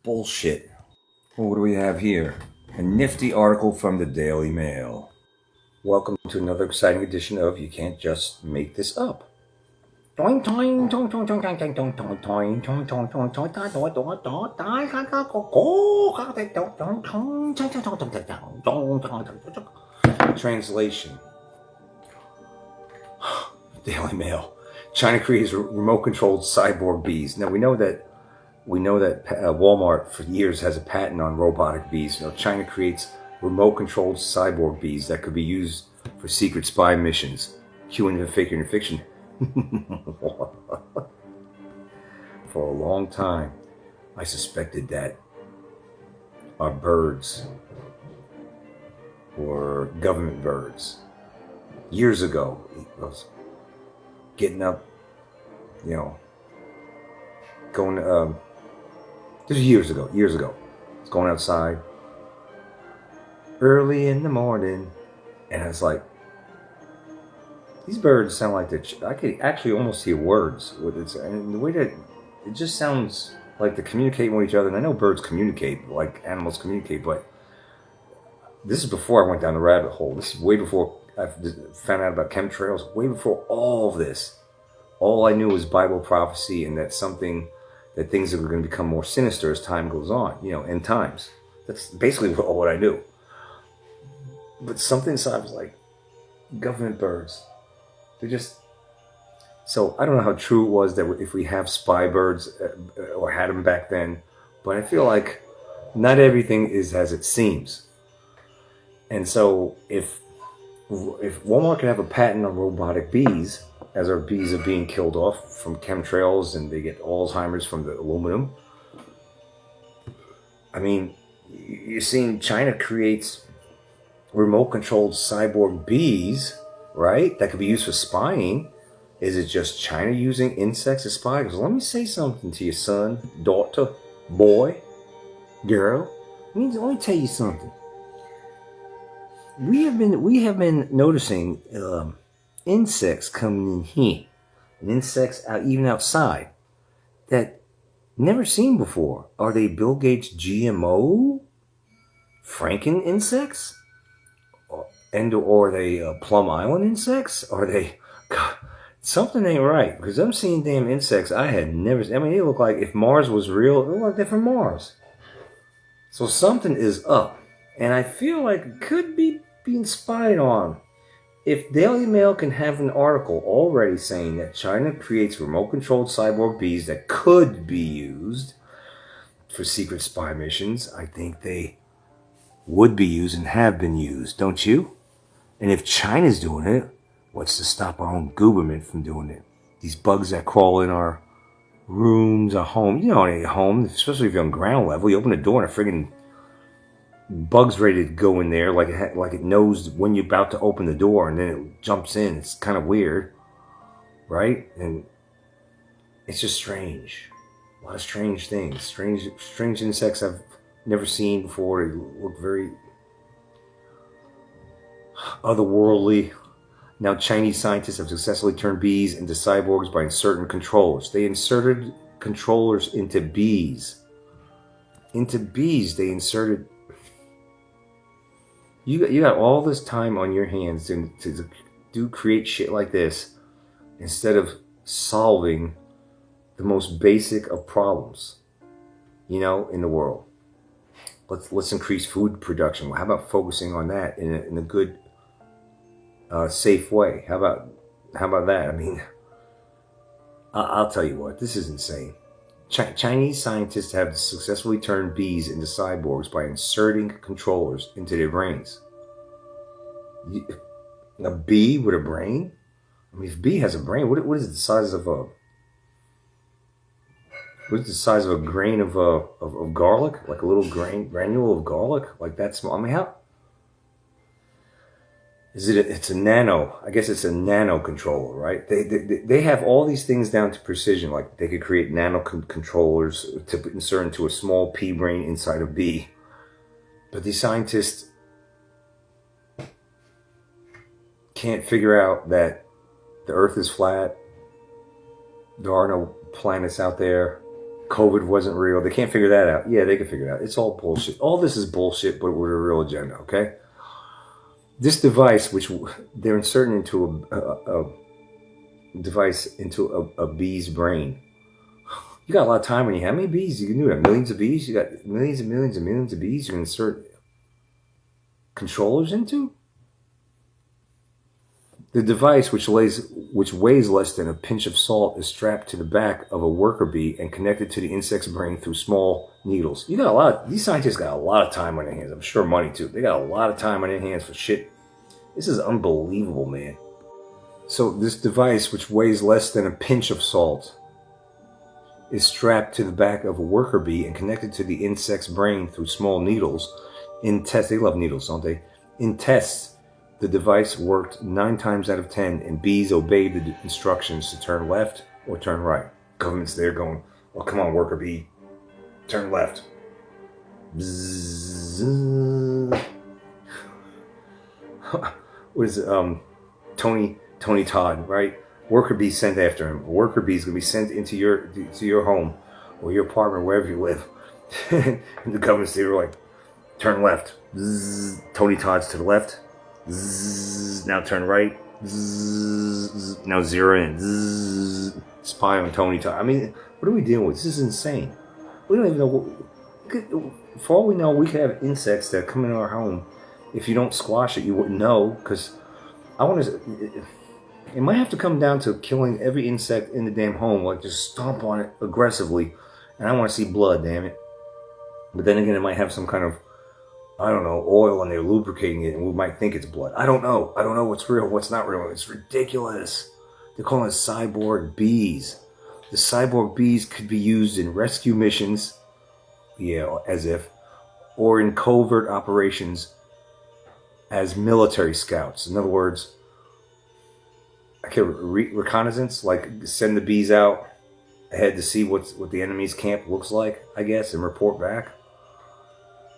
Bullshit. Well, what do we have here? A nifty article from the Daily Mail. Welcome to another exciting edition of You Can't Just Make This Up. Translation. Daily Mail. China creates remote-controlled cyborg bees. Now we know that Walmart for years has a patent on robotic bees. Now China creates remote-controlled cyborg bees that could be used for secret spy missions. Cue into figure and fiction. For a long time, I suspected that our birds were government birds. Years ago, I was getting up, going. This was years ago. I was going outside early in the morning, and I was like, these birds sound like I could actually almost hear words with it, and the way that it just sounds like they're communicating with each other. And I know birds communicate like animals communicate, but this is before I went down the rabbit hole. This is way before I found out about chemtrails. Way before all of this. All I knew was Bible prophecy, and that things are going to become more sinister as time goes on. End times. That's basically what I knew. But something inside was like, government birds. They're just... So I don't know how true it was that if we have spy birds or had them back then, but I feel like not everything is as it seems. And so if Walmart can have a patent on robotic bees, as our bees are being killed off from chemtrails and they get Alzheimer's from the aluminum, I mean, you're seeing China creates remote-controlled cyborg bees, right? That could be used for spying. Is it just China using insects as spies? Because let me say something to you, son, daughter, boy, girl. Let me tell you something. We have been noticing insects coming in here, and insects out even outside that never seen before. Are they Bill Gates GMO Franken insects? Or are they Plum Island insects? Are they... God, something ain't right, because I'm seeing damn insects I had never seen. I mean, they look like if Mars was real, they look like they're from Mars. So something is up, and I feel like it could be being spied on. If Daily Mail can have an article already saying that China creates remote-controlled cyborg bees that could be used for secret spy missions, I think they would be used and have been used, don't you? And if China's doing it, what's to stop our own government from doing it? These bugs that crawl in our rooms, our home. You know, in a home, especially if you're on ground level, you open the door and a friggin' bug's ready to go in there, like it knows when you're about to open the door, and then it jumps in. It's kind of weird, right? And it's just strange. A lot of strange things. Strange insects I've never seen before. They look very otherworldly. Now, Chinese scientists have successfully turned bees into cyborgs by inserting controllers. They inserted controllers into bees. They inserted... You got all this time on your hands to create shit like this instead of solving the most basic of problems, in the world. Let's increase food production. How about focusing on that in a good, safe way? How about that? I mean, I'll tell you what. This is insane. Chinese scientists have successfully turned bees into cyborgs by inserting controllers into their brains. A bee with a brain? I mean, if a bee has a brain, what is the size of a... What is the size of a grain of garlic? Like a little granule of garlic? Like that small? I mean, how... It's a nano. I guess it's a nano controller, right? They have all these things down to precision. Like they could create nano controllers to insert into a small pea brain inside a bee. But these scientists can't figure out that the Earth is flat. There are no planets out there. COVID wasn't real. They can't figure that out. Yeah, they can figure it out. It's all bullshit. All this is bullshit, but with a real agenda, okay? This device, which they're inserting into a device into a bee's brain. You got a lot of time when you have. How many bees you can do that? Millions of bees? You got millions and millions and millions of bees you can insert controllers into? The device, which weighs less than a pinch of salt, is strapped to the back of a worker bee and connected to the insect's brain through small needles. These scientists got a lot of time on their hands. I'm sure money too. They got a lot of time on their hands for shit. This is unbelievable, man. So this device, which weighs less than a pinch of salt, is strapped to the back of a worker bee and connected to the insect's brain through small needles. In tests, they love needles, don't they? In tests, the device worked 9 times out of 10, and bees obeyed the instructions to turn left or turn right. Government's there going, "Oh, come on, worker bee, turn left." Bzzz. What is it? Tony Todd, right? Worker bee sent after him. A worker bee is going to be sent into your home or your apartment, wherever you live. And the government's there like, "Turn left." Bzzz. Tony Todd's to the left. Zzz, now turn right. Zzz, now zero in. Zzz, spy on Tony Todd. I mean, what are we dealing with? This is insane. We don't even know. For all we know, we could have insects that come in our home. If you don't squash it, you wouldn't know. Because it might have to come down to killing every insect in the damn home. Like, just stomp on it aggressively. And I want to see blood, damn it. But then again, it might have some kind of, I don't know, oil and they're lubricating it and we might think it's blood. I don't know. I don't know what's real, what's not real. It's ridiculous. They're calling it cyborg bees. The cyborg bees could be used in rescue missions, yeah, as if, or in covert operations as military scouts. In other words, reconnaissance, like send the bees out ahead to see what the enemy's camp looks like, I guess, and report back.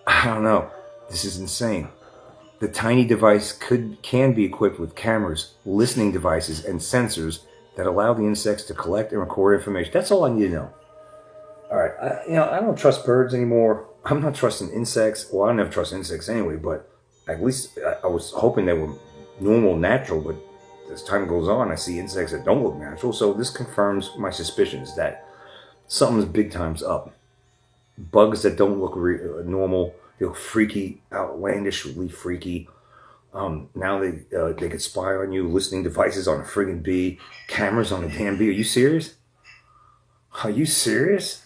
I don't know. This is insane. The tiny device can be equipped with cameras, listening devices, and sensors that allow the insects to collect and record information. That's all I need to know. All right, I don't trust birds anymore. I'm not trusting insects. Well, I never trust insects anyway, but at least I was hoping they were normal, natural, but as time goes on, I see insects that don't look natural, so this confirms my suspicions that something's big time's up. Bugs that don't look normal, they look freaky, outlandishly freaky. Now they can spy on you, listening devices on a friggin' bee, cameras on a damn bee. Are you serious? Are you serious?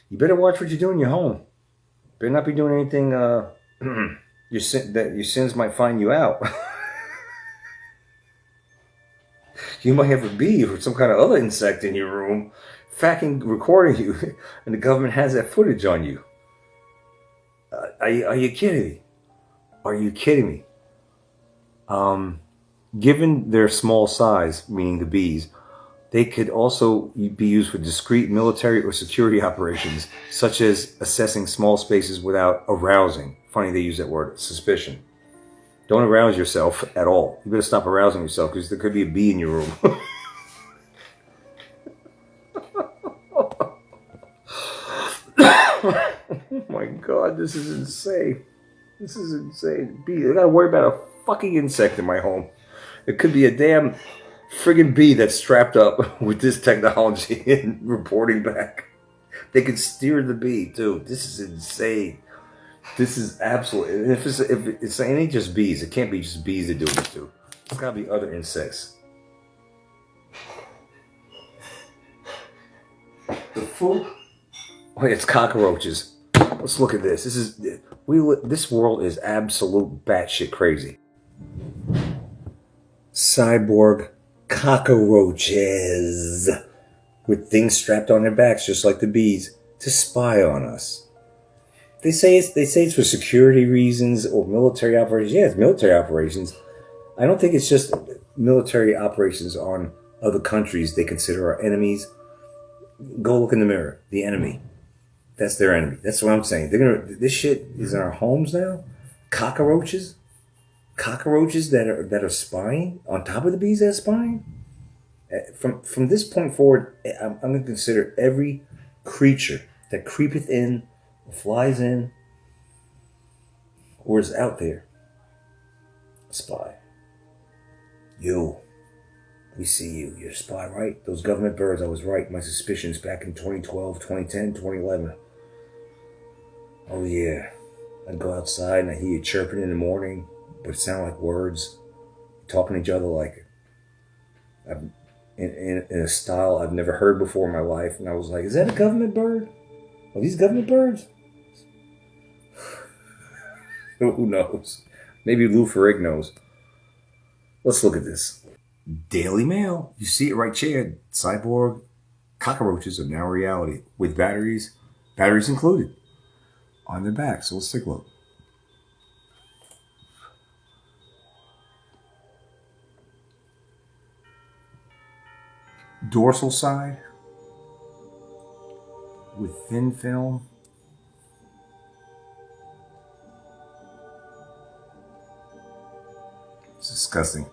You better watch what you do in your home. Better not be doing anything that your sins might find you out. You might have a bee or some kind of other insect in your room fucking recording you, and the government has that footage on you. Are you kidding me? Are you kidding me? Given their small size, meaning the bees, they could also be used for discrete military or security operations, such as assessing small spaces without arousing. Funny they use that word, suspicion. Don't arouse yourself at all. You better stop arousing yourself because there could be a bee in your room. Oh my God, this is insane. This is insane. Bee, I gotta worry about a fucking insect in my home. It could be a damn friggin' bee that's strapped up with this technology and reporting back. They could steer the bee too. This is insane. This is absolutely. If it ain't just bees, it can't be just bees that do it too. It's gotta be other insects. The food. Oh, it's cockroaches. Let's look at this. This world is absolute batshit crazy. Cyborg cockroaches with things strapped on their backs, just like the bees, to spy on us. They say it's for security reasons or military operations. Yeah, it's military operations. I don't think it's just military operations on other countries they consider our enemies. Go look in the mirror. The enemy. That's their enemy. That's what I'm saying. This shit is in our homes now. Cockroaches that are spying on top of the bees that are spying. From this point forward, I'm going to consider every creature that creepeth in, flies in, or is out there a spy. You, we see you. You're a spy, right? Those government birds, I was right. My suspicions back in 2012, 2010, 2011. Oh, yeah. I'd go outside and I hear you chirping in the morning, but it sounded like words, talking to each other like in a style I've never heard before in my life. And I was like, is that a government bird? Are these government birds? Who knows? Maybe Lou Ferrig knows. Let's look at this. Daily Mail. You see it right here. Cyborg cockroaches are now a reality with batteries included on their back. So let's take a look. Dorsal side with thin film. It's disgusting.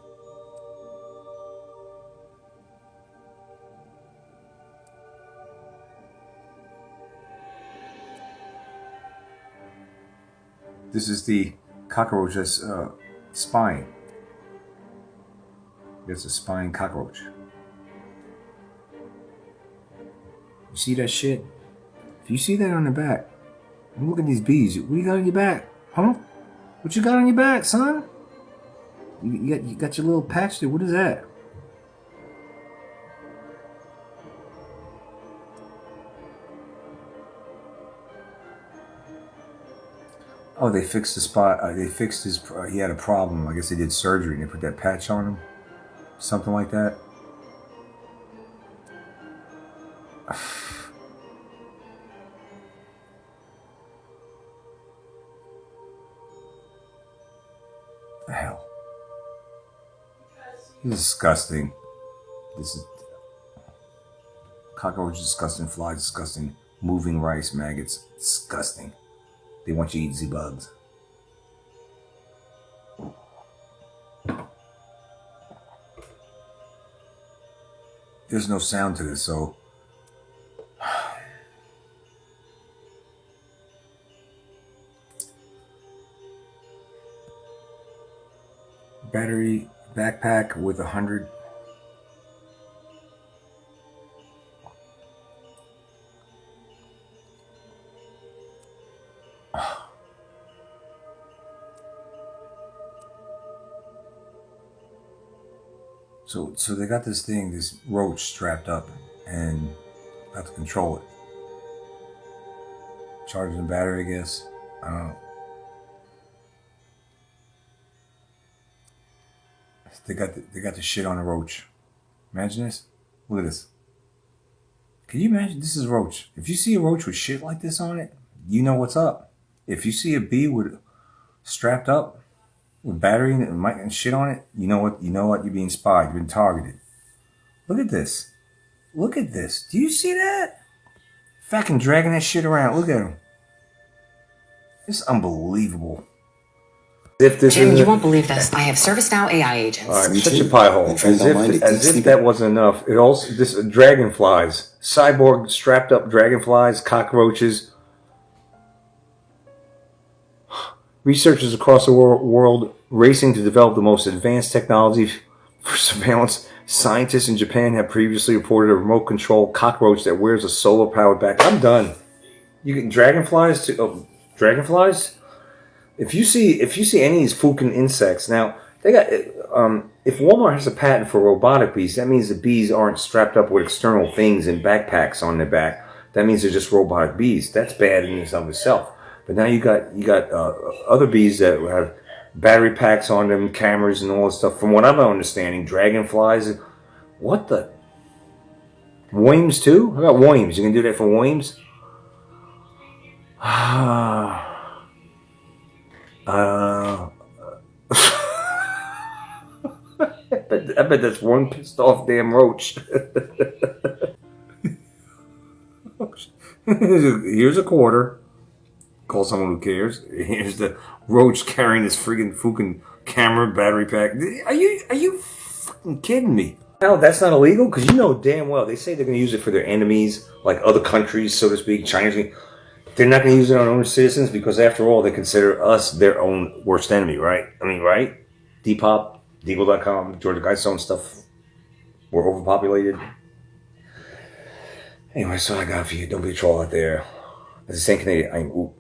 This is the cockroach's spine. It's a spine cockroach. You see that shit? If you see that on the back, I'm looking at these bees. What you got on your back? Huh? What you got on your back, son? You got your little patch there. What is that? Oh, they fixed the spot. They fixed his. He had a problem. I guess they did surgery and they put that patch on him. Something like that. The hell. This is disgusting. This is cockroaches, disgusting. Flies, disgusting. Moving rice, maggots, disgusting. They want you to eat the bugs. There's no sound to this, so battery backpack with 100. So they got this thing, this roach strapped up, and have to control it. Charging the battery, I guess. I don't know. They got the shit on the roach. Imagine this. Look at this. Can you imagine? This is a roach. If you see a roach with shit like this on it, you know what's up. If you see a bee with strapped up with battery and shit on it, you know what? You're being spied. You've been targeted. Look at this. Look at this. Do you see that? Fucking dragging that shit around. Look at him. It's unbelievable. Jim, you won't believe this. I have ServiceNow AI agents. All right, such a pie hole. As if that wasn't enough. It also this dragonflies, cyborg strapped up dragonflies, cockroaches. Researchers across the world racing to develop the most advanced technology for surveillance. Scientists in Japan have previously reported a remote control cockroach that wears a solar powered back. I'm done. You get dragonflies to dragonflies. If you see any of these fucking insects, now they got. If Walmart has a patent for robotic bees, that means the bees aren't strapped up with external things and backpacks on their back. That means they're just robotic bees. That's bad in and of itself. But now you got other bees that have battery packs on them, cameras, and all this stuff. From what I'm understanding, dragonflies. What the? Worms too? How about worms? You can do that for worms? I bet that's one pissed off damn roach. Here's a quarter. Call someone who cares. Here's the roach carrying this friggin' fucking camera battery pack. Are you fucking kidding me? How that's not illegal? Because you know damn well they say they're going to use it for their enemies, like other countries, so to speak. China's they're not going to use it on their own citizens because, after all, they consider us their own worst enemy, right? I mean, right? Depop, Deagle.com, Georgia Guidestone stuff. We're overpopulated. Anyway, that's all I got for you. Don't be a troll out there. As a Saint Canadian,